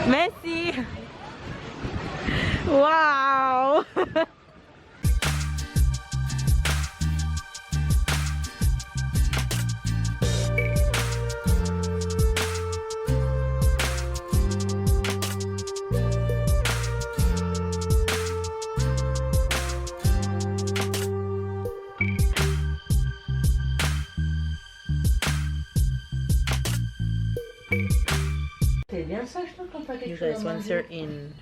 Messi. Wow. You guys, once you're in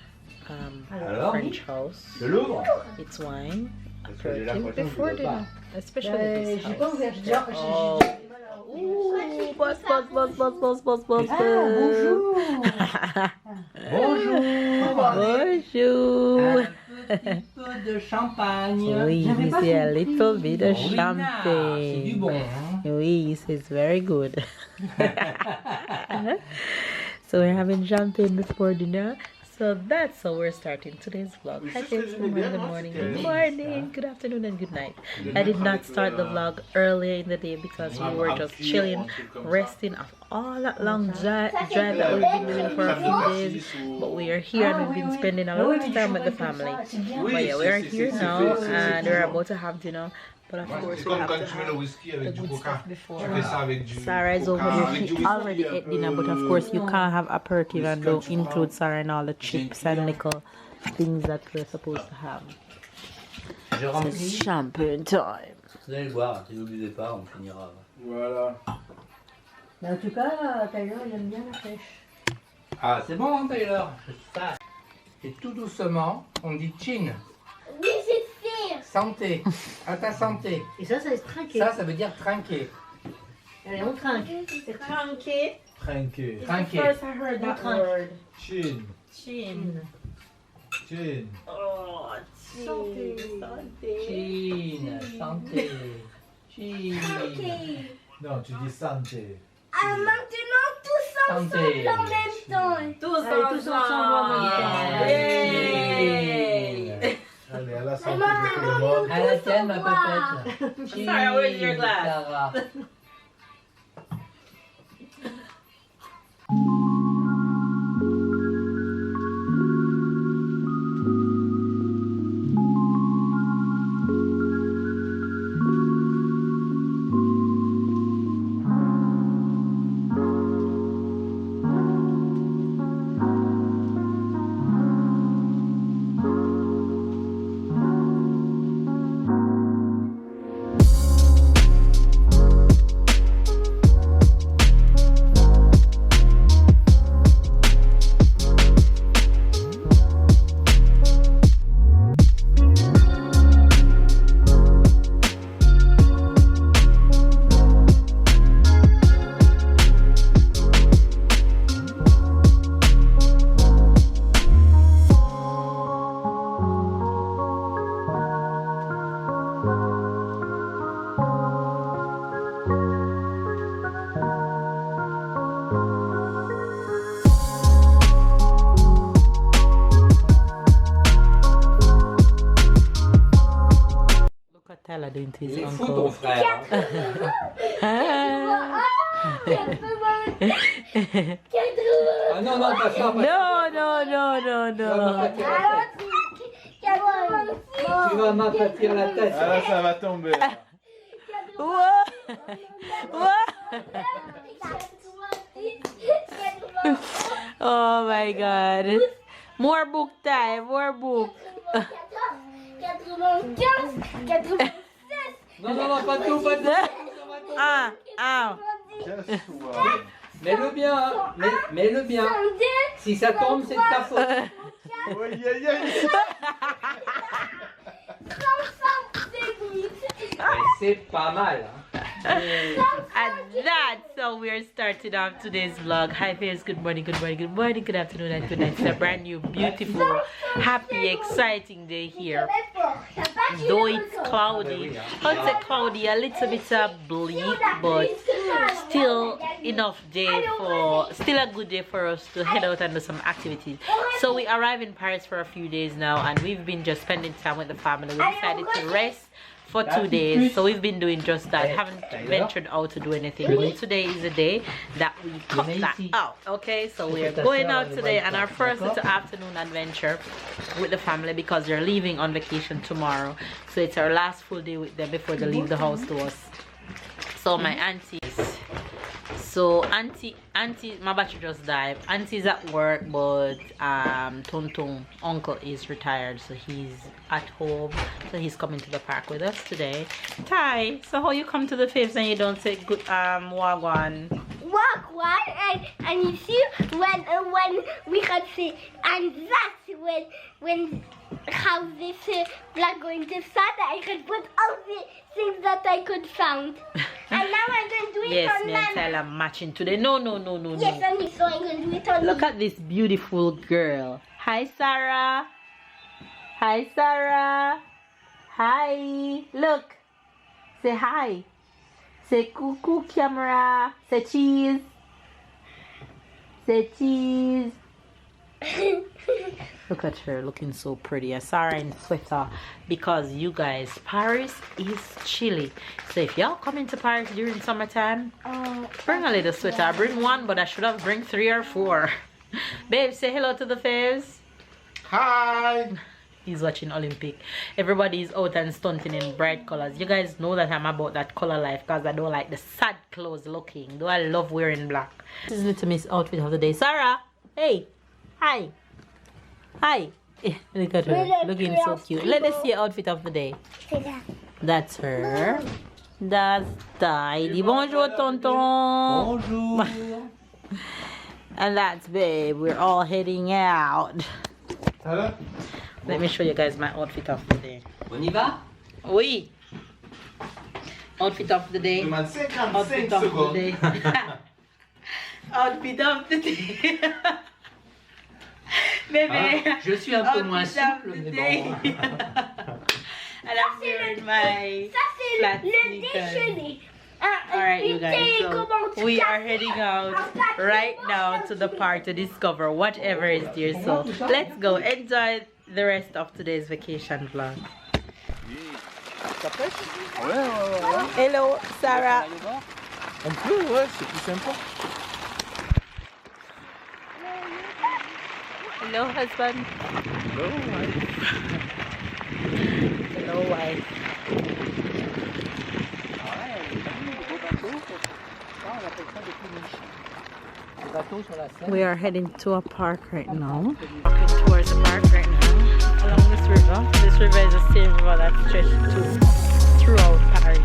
French house, it's wine, aperitif before dinner, especially this house. Oh, ooh, boss. Bonjour. Un petit peu de champagne. Oui, he said a little bit of champagne. C'est du bon, hein? Oui, he says very good. So we're having champagne before dinner. So that's how we're starting today's vlog. Hi guys, good morning, good afternoon, and good night. I did not start the vlog earlier in the day because we were just chilling, resting after all that long drive that we've been doing for a few days. But we are here and we've been spending a lot of time with the family. But yeah, we are here now and we're about to have dinner. But of course, we have to have the good stuff before. Sarah is over there. She already ate dinner, but of course, you can't have aperitif and don't include Sarah and all the chips and little things that we're supposed to have. So it's champagne time. Vous allez le boire, si vous ne buvez pas, on finira. Voilà. Mais en tout cas, Tyler, il aime bien la pêche. Ah, c'est bon, hein, Taylor? Ça. Et tout doucement, on dit chin. Oui, c'est fait. Santé. À ta santé. Et ça veut trinquer. Ça veut dire trinquer. Allez, on trinque. C'est trinquer. Trinquer. Trinquer. First I heard that word. Chin. Chin. Chin. Oh, santé. Chin. Santé. Chin. Non, tu dis santé. Ah, maintenant, tous ensemble en même temps. Tous Tous ensemble en même temps. Yay! Allez, à la santé de tout le monde. À la tienne, ma pépette. Chin. Sarah, where's your glass? Sarah. Tyler doing to his Il est fou uncle. ton frère. Ah non, non, pas ça. No. Tu vas m'aplatir la tête. Ah là, ça va tomber. Oh my god. More book time, more book. 95, 96. Non, pas tout. Ah. Mets-le bien, hein. Mets-le bien. Si ça tombe, c'est de ta faute. Aïe, aïe, aïe. C'est pas mal. Hein. And that's how we're starting off today's vlog. Hi viewers, good morning, good afternoon, and good night. It's a brand new, beautiful, happy, exciting day here. Though it's cloudy, I'd say cloudy, a little bit bleak, but still enough day still a good day for us to head out and do some activities. So we arrived in Paris for a few days now, and we've been just spending time with the family. We decided to rest for 2 days, so we've been doing just that. Haven't ventured out to do anything. But today is the day that we cut that out. Okay, so we are going out today on our first little afternoon adventure with the family because they're leaving on vacation tomorrow. So it's our last full day with them before they leave the house to us. So my aunties. So auntie, my battery just died. Auntie's at work, but Tung uncle is retired, so he's at home. So he's coming to the park with us today. Ty, so how you come to the Fifth and you don't say good wagwan? Wagwan, and you see when we can say, and that's when how this vlog going to start. I could put all the things that I could found. And now I'm going to do it yes, on me and Tyler matching today. No. Yes, and so I'm going to do it on Look at this beautiful girl. Hi, Sarah. Hi, Sarah. Hi. Look. Say hi. Say cuckoo camera. Say cheese. Say cheese. Look at her looking so pretty. I saw her in Twitter because you guys, Paris is chilly. So if y'all come into Paris during summertime, bring a little sweater. I bring one, but I should have bring 3 or 4. Babe, say hello to the faves. Hi. He's watching Olympic. Everybody's out and stunting in bright colors. You guys know that I'm about that color life because I don't like the sad clothes looking. Though I love wearing black. This is Little Miss outfit of the day. Sarah, hey. Hi. Hi. Look at her. Looking so cute. Let us see your outfit of the day. That's her. That's Tidy. Bonjour, Tonton. Bonjour. And that's Babe. We're all heading out. Hello? Let me show you guys my outfit of the day. On y va? Oui. Outfit of the day. Demande 55 Outfit of the secondes. day. Outfit of the day. Bébé. Ah, je suis un peu moins souple, mais bon. And I'm wearing my flat sneakers. Alright, you guys, so we are heading out right now to the park to discover whatever is there. So let's go enjoy the rest of today's vacation vlog. Hello, Sarah. On peut, ouais, c'est plus sympa. Hello, husband. Hello, wife. Hello, wife. We are heading to a park right now. Walking towards the park right now along this river. This river is the same river that stretches throughout Paris.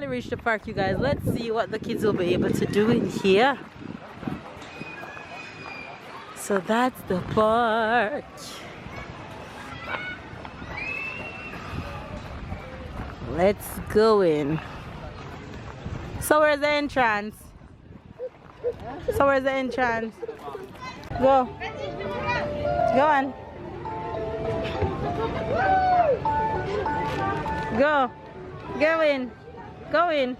Reach the park, you guys. Let's see what the kids will be able to do in here. So that's the park. Let's go in. So where's the entrance? So where's the entrance? Go. Go on. Go. Go in. Go in.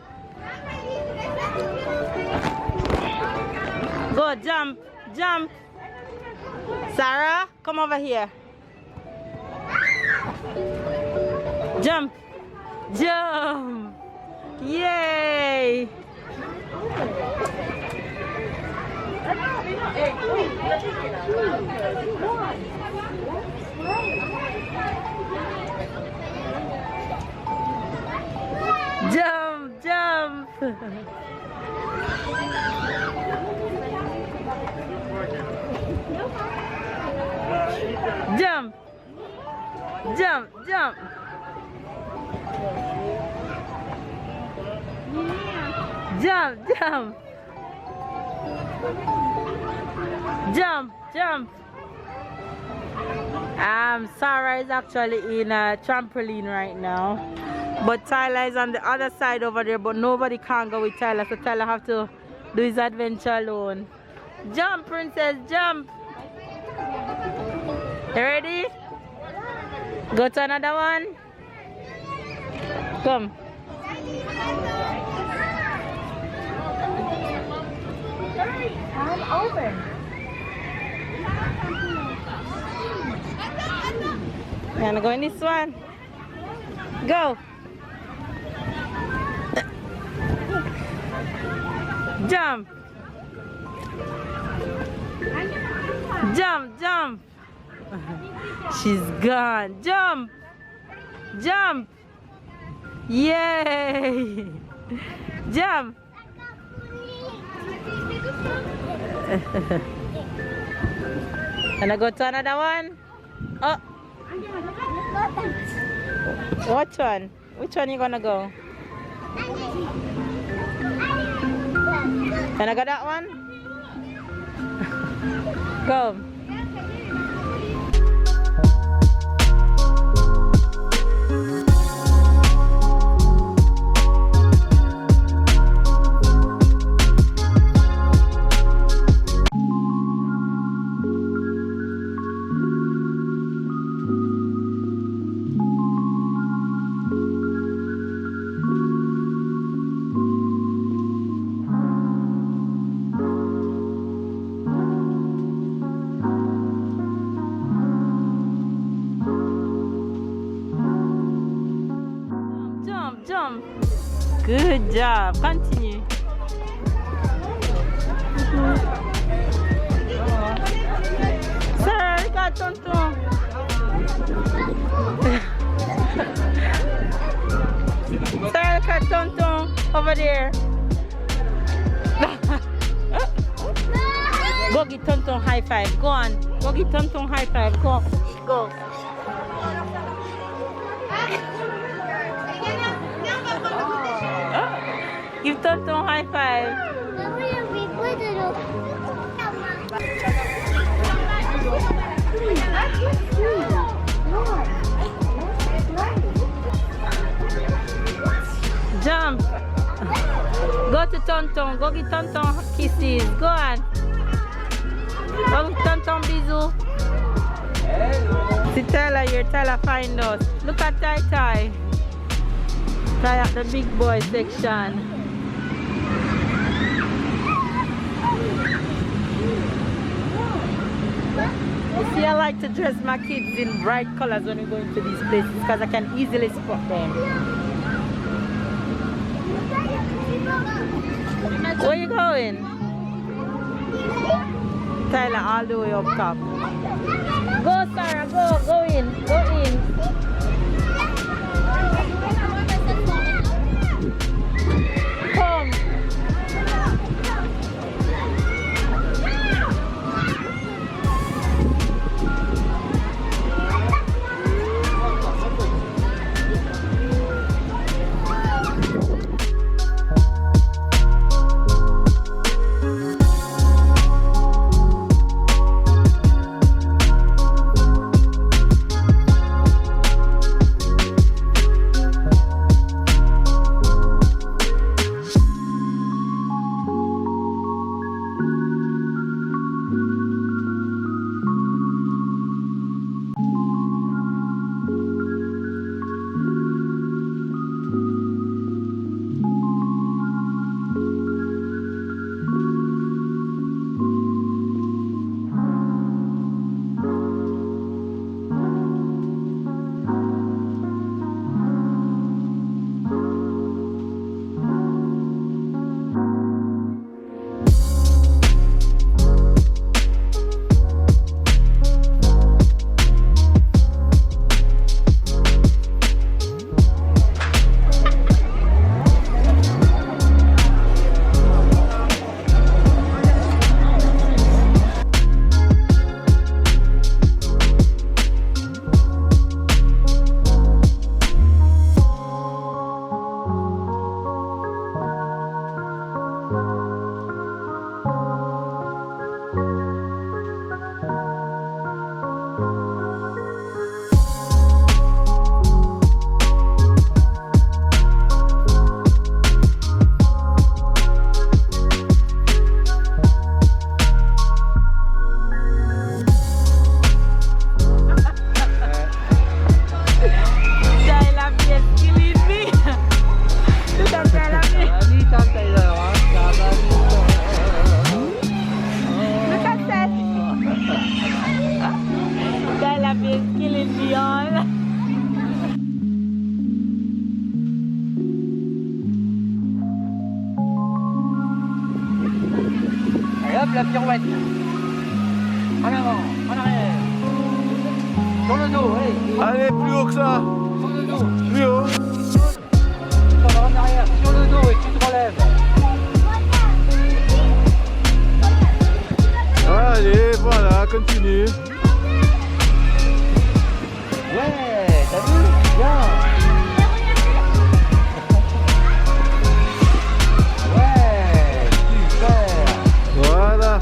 Go, jump, jump. Sarah, come over here. Jump, jump. Yay. Jump, jump. Jump. Jump, jump. Jump, jump. Jump, jump. Sarah is actually in a trampoline right now. But Tyler is on the other side over there, but nobody can go with Tyler, so Tyler have to do his adventure alone. Jump, princess, jump. You ready? Go to another one. Come. I'm open. You wanna go in this one? Go. Jump. Jump, jump. She's gone. Jump. Jump. Yay. Jump. And I go to another one. Oh. Which one? Which one you gonna go? Can I go that one? Go. Jump. Good job. Continue. Sarah, you got tonton. Sarah, you got tonton over there. Go get tonton high five. Go on. Go get tonton high five. Go. Go. Give tonton high five. Jump. Go to tonton. Go get tonton kisses. Go on. Go with tonton bisou. See Tyler here. Tyler find us. Look at Tai Tai. Try out the big boy section. You see, I like to dress my kids in bright colors when we go into these places because I can easily spot them. Where you going? Tyler, all the way up top. Go, Sarah, go, go in, go in. Come. Hop, la pirouette. En avant, en arrière. Sur le dos, allez. Allez, plus haut que ça. Sur le dos. Plus haut. Ça va en arrière, sur le dos et tu te relèves. Allez, voilà, continue. Ouais, t'as vu? Bien. Ouais, super. Voilà.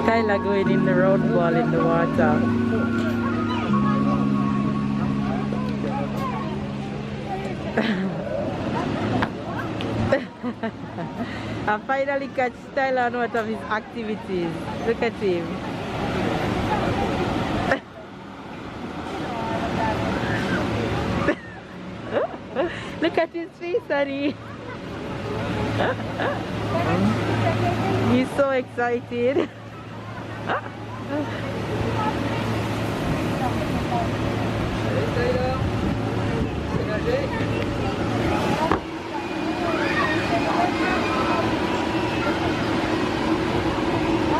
Tyler going in the round ball in the water. I finally catch Tyler on one of his activities. Look at him. Look at his face, honey. He's so excited. Allez, Tyler. C'est nager.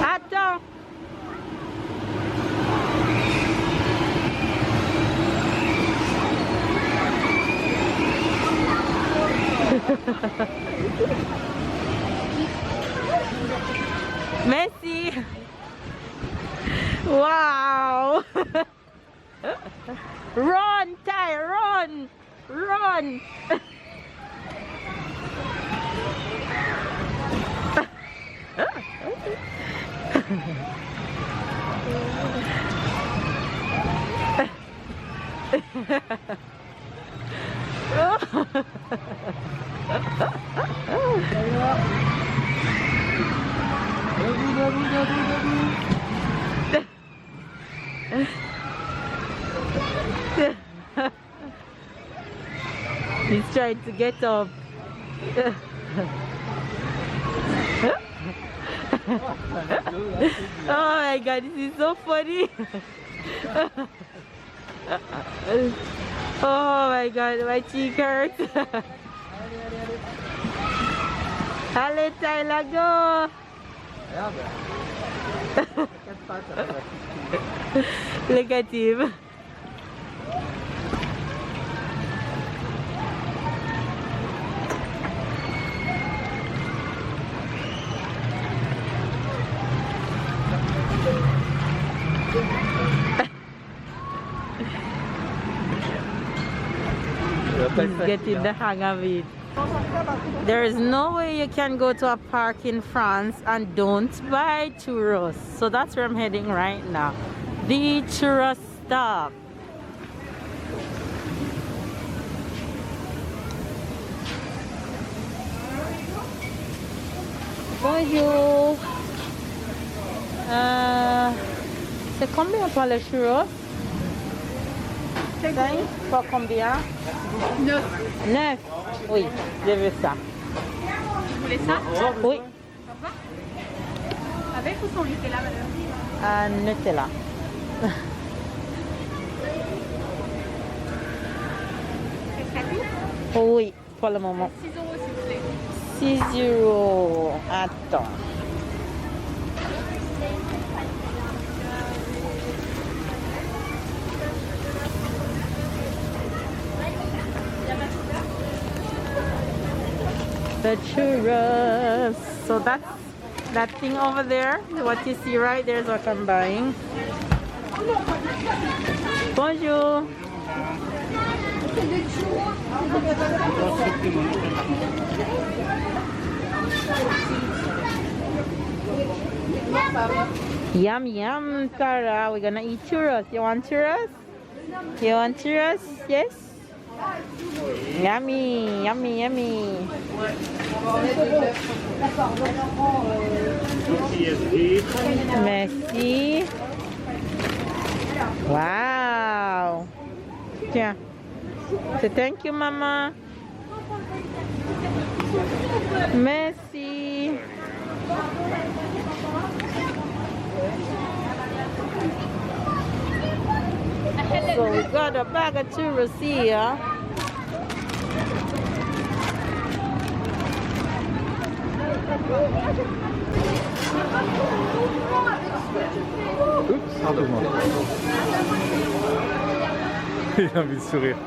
Attends. Merci. Wow. Run, Ty, run. Run. He's trying to get up. Oh my god, this is so funny. Oh my god, my cheek hurts. Allez, Tyler, go. Look at him. He's getting the hang of it. There is no way you can go to a park in France and don't buy churros. So that's where I'm heading right now. The churros stop. Bonjour. C'est combien pour les churros? 5 pour combien? 9. 9. Oui, je veux ça. Vous voulez ça? Oui. Avec ou sans Nutella, madame? Nutella. Est-ce qu'à tout? Oui, pour le moment. 6 euros, s'il vous plaît. 6 euros. Attends. The churros. So that's that thing over there. What you see right there is what I'm buying. Bonjour. Yum yum, Tara. We're gonna eat churros. You want churros? You want churros? Yes? Yummy, yummy, yummy. Merci. Wow. Tiens. So thank you, Mama. Merci. So we got a bag of churros here. Oups, un peu moins. Il a envie de sourire.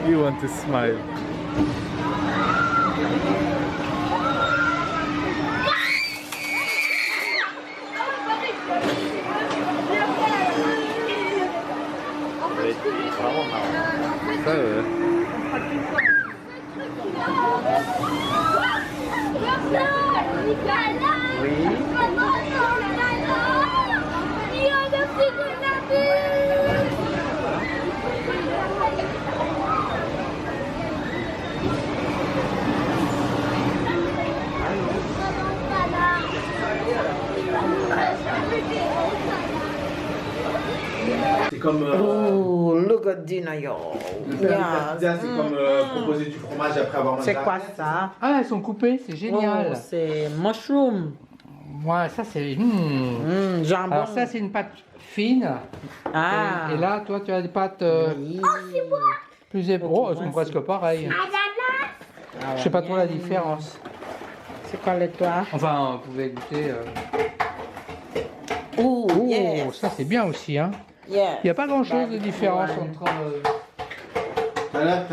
You want to smile. Ça, C'est comme. Oh, look at dinner, yo. Pizza, c'est comme proposer du fromage après avoir mangé. C'est quoi ça? Ah, elles sont coupées, c'est génial. Oh, c'est mushroom. Ouais, ça c'est. Jambon. Alors ça c'est une pâte fine. Ah. Et là, toi, tu as des pâtes Oui. plus épais. Oh, elles sont presque pareilles. Ah, Je sais pas trop la ouais. différence. C'est quoi le toi? Enfin, vous pouvez goûter. Oh, Oh, yes. ça c'est bien aussi, hein. Yeah. Il n'y a pas grand chose de différence Ouais. entre. T'as là.